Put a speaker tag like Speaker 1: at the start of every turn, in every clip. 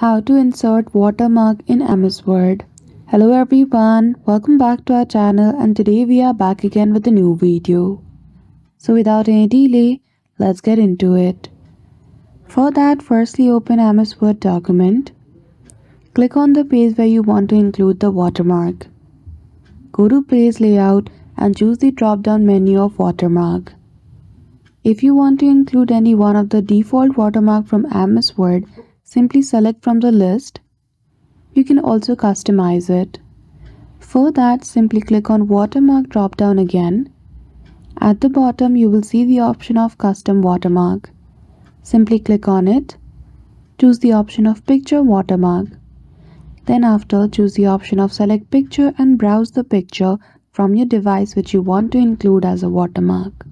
Speaker 1: How to insert watermark in MS Word. Hello everyone, welcome back to our channel and today we are back again with a new video. So without any delay, let's get into it. For that, firstly open MS Word document. Click on the page where you want to include the watermark. Go to Page Layout and choose the drop-down menu of Watermark. If you want to include any one of the default watermark from MS Word, simply select from the list. You can also customize it. For that, simply click on Watermark drop-down again. At the bottom, you will see the option of Custom Watermark. Simply click on it. Choose the option of Picture Watermark. Then after, choose the option of Select Picture and browse the picture from your device which you want to include as a watermark.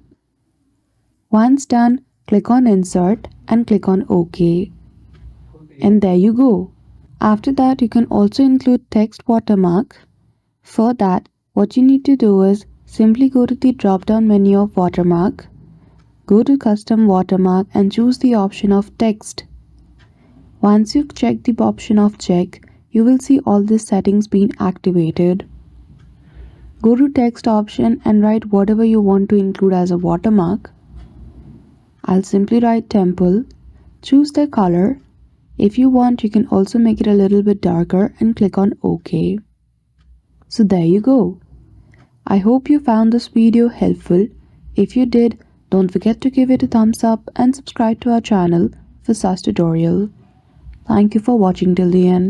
Speaker 1: Once done, click on Insert and click on OK. And there you go. After that, you can also include text watermark. For that, what you need to do is simply go to the drop-down menu of Watermark, go to Custom Watermark and choose the option of Text. Once you've checked the option of Check, you will see all these settings being activated. Go to Text option and write whatever you want to include as a watermark. I'll simply write Temple. Choose the color. If you want, you can also make it a little bit darker and click on OK. So there you go. I hope you found this video helpful. If you did, don't forget to give it a thumbs up and subscribe to our channel for such tutorial. Thank you for watching till the end.